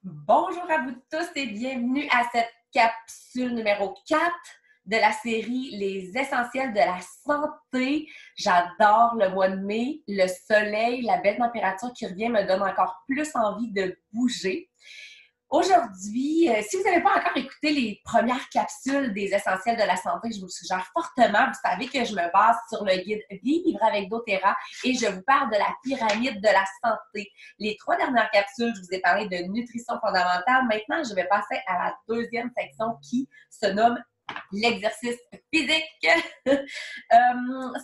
Bonjour à vous tous et bienvenue à cette capsule numéro 4 de la série Les essentiels de la santé. J'adore le mois de mai, le soleil, la belle température qui revient me donne encore plus envie de bouger. Aujourd'hui, si vous n'avez pas encore écouté les premières capsules des essentiels de la santé, je vous le suggère fortement. Vous savez que je me base sur le guide Vivre avec doTERRA et je vous parle de la pyramide de la santé. Les 3 dernières capsules, je vous ai parlé de nutrition fondamentale. Maintenant, je vais passer à la deuxième section qui se nomme l'exercice physique.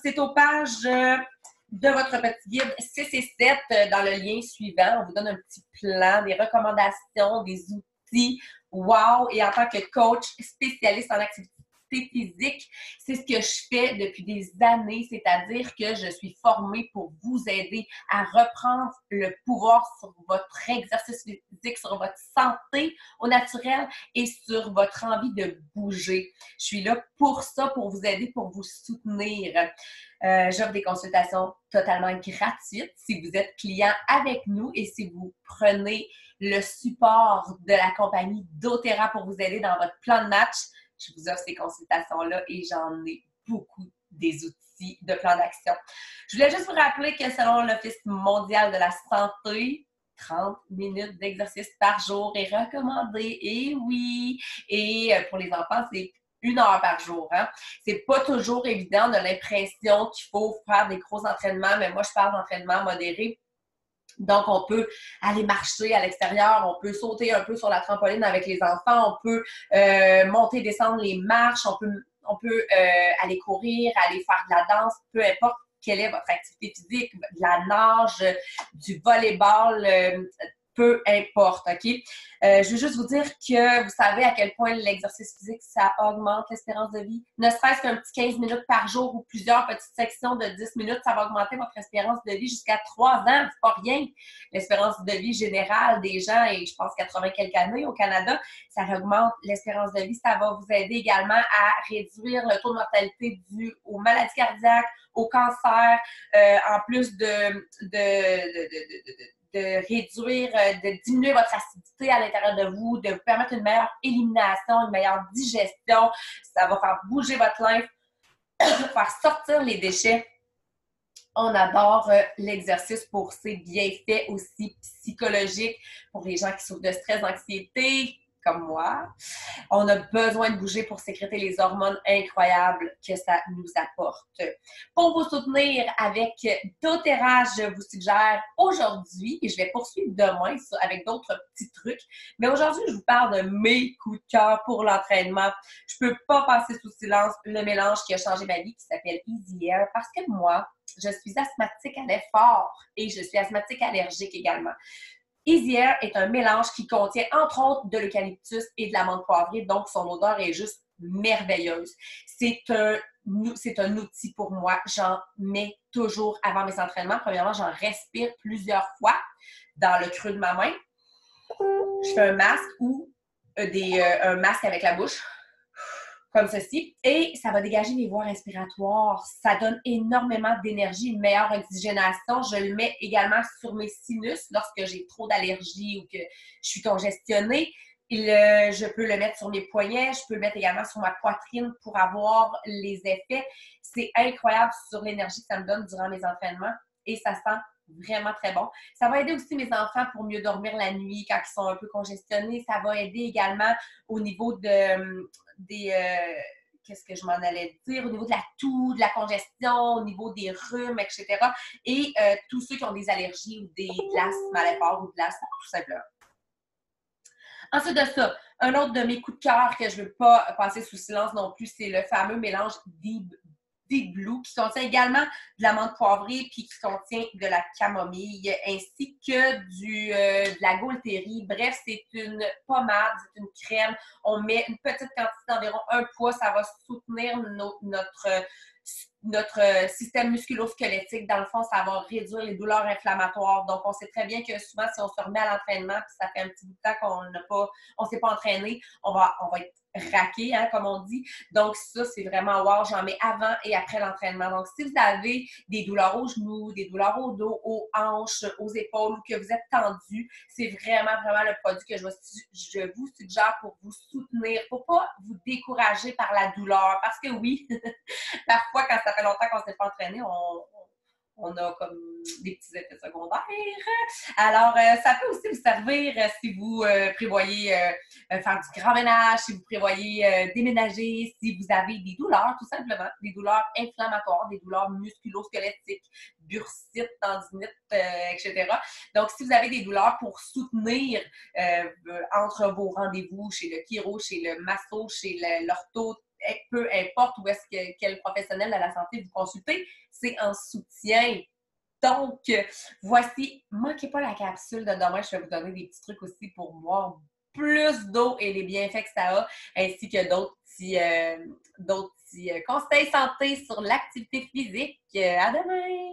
C'est aux pages de votre petit guide 6 et 7 dans le lien suivant. On vous donne un petit plan, des recommandations, des outils. Wow! Et en tant que coach spécialiste en activité physique, c'est ce que je fais depuis des années, c'est-à-dire que je suis formée pour vous aider à reprendre le pouvoir sur votre exercice physique, sur votre santé au naturel et sur votre envie de bouger. Je suis là pour ça, pour vous aider, pour vous soutenir. J'offre des consultations totalement gratuites si vous êtes client avec nous et si vous prenez le support de la compagnie doTERRA pour vous aider dans votre plan de match. Je vous offre ces consultations-là et j'en ai beaucoup des outils de plan d'action. Je voulais juste vous rappeler que selon l'Office mondial de la santé, 30 minutes d'exercice par jour est recommandé. Et oui! Et pour les enfants, c'est 1 heure par jour. Hein? C'est pas toujours évident. On a l'impression qu'il faut faire des gros entraînements, mais moi, je parle d'entraînement modéré. Donc, on peut aller marcher à l'extérieur, on peut sauter un peu sur la trampoline avec les enfants, on peut monter, descendre les marches, on peut aller courir, aller faire de la danse, peu importe quelle est votre activité physique, de la nage, du volleyball, peu importe, OK? Je veux juste vous dire que vous savez à quel point l'exercice physique, ça augmente l'espérance de vie. Ne serait-ce qu'un petit 15 minutes par jour ou plusieurs petites sections de 10 minutes, ça va augmenter votre espérance de vie jusqu'à 3 ans. C'est pas rien. L'espérance de vie générale des gens, et je pense 80 quelques années au Canada, ça augmente l'espérance de vie. Ça va vous aider également à réduire le taux de mortalité dû aux maladies cardiaques, au cancer, en plus de réduire, de diminuer votre acidité à l'intérieur de vous, de vous permettre une meilleure élimination, une meilleure digestion. Ça va faire bouger votre lymphe, faire sortir les déchets. On adore l'exercice pour ses bienfaits aussi psychologiques pour les gens qui souffrent de stress, d'anxiété, comme moi. On a besoin de bouger pour sécréter les hormones incroyables que ça nous apporte. Pour vous soutenir avec doTERRA, je vous suggère aujourd'hui, et je vais poursuivre demain avec d'autres petits trucs, mais aujourd'hui, je vous parle de mes coups de cœur pour l'entraînement. Je ne peux pas passer sous silence le mélange qui a changé ma vie, qui s'appelle Easy Air, parce que moi, je suis asthmatique à l'effort et je suis asthmatique allergique également. Easy Air est un mélange qui contient entre autres de l'eucalyptus et de l'amande poivrée, donc son odeur est juste merveilleuse. C'est un outil pour moi. J'en mets toujours avant mes entraînements. Premièrement, j'en respire plusieurs fois dans le creux de ma main. Je fais un masque ou un masque avec la bouche, comme ceci, et ça va dégager les voies respiratoires. Ça donne énormément d'énergie, une meilleure oxygénation. Je le mets également sur mes sinus lorsque j'ai trop d'allergies ou que je suis congestionnée. Je peux le mettre sur mes poignets, je peux le mettre également sur ma poitrine pour avoir les effets. C'est incroyable sur l'énergie que ça me donne durant mes entraînements et ça sent vraiment très bon. Ça va aider aussi mes enfants pour mieux dormir la nuit quand ils sont un peu congestionnés. Ça va aider également au niveau qu'est-ce que je m'en allais dire, au niveau de la toux, de la congestion, au niveau des rhumes, etc. Et tous ceux qui ont des allergies ou de l'asthme à l'effort ou de l'asthme, tout simplement. Ensuite de ça, un autre de mes coups de cœur que je ne veux pas passer sous silence non plus, c'est le fameux mélange Deep Blue qui contient également de l'amande poivrée puis qui contient de la camomille ainsi que de la gaultérie. Bref, c'est une pommade, c'est une crème. On met une petite quantité d'environ 1 poids. Ça va soutenir notre notre système musculo-squelettique. Dans le fond, ça va réduire les douleurs inflammatoires. Donc, on sait très bien que souvent, si on se remet à l'entraînement, puis ça fait un petit bout de temps on s'est pas entraîné, on va être raqué, hein, comme on dit. Donc, ça, c'est vraiment wow. J'en mets avant et après l'entraînement. Donc, si vous avez des douleurs aux genoux, des douleurs au dos, aux hanches, aux épaules ou que vous êtes tendu, c'est vraiment, vraiment le produit que je vous suggère pour vous soutenir, pour pas vous décourager par la douleur. Parce que oui, parfois, quand ça fait longtemps qu'on ne s'est pas entraîné, on a comme des petits effets secondaires. Alors, ça peut aussi vous servir si vous prévoyez faire du grand ménage, si vous prévoyez déménager, si vous avez des douleurs, tout simplement, des douleurs inflammatoires, des douleurs musculo-squelettiques, bursite, tendinite, etc. Donc, si vous avez des douleurs pour soutenir entre vos rendez-vous chez le chiro, chez le masso, chez l'ortho, peu importe où est-ce quel professionnel de la santé vous consultez, c'est en soutien. Donc, voici, manquez pas la capsule de demain. Je vais vous donner des petits trucs aussi pour boire plus d'eau et les bienfaits que ça a, ainsi que d'autres petits conseils santé sur l'activité physique. À demain!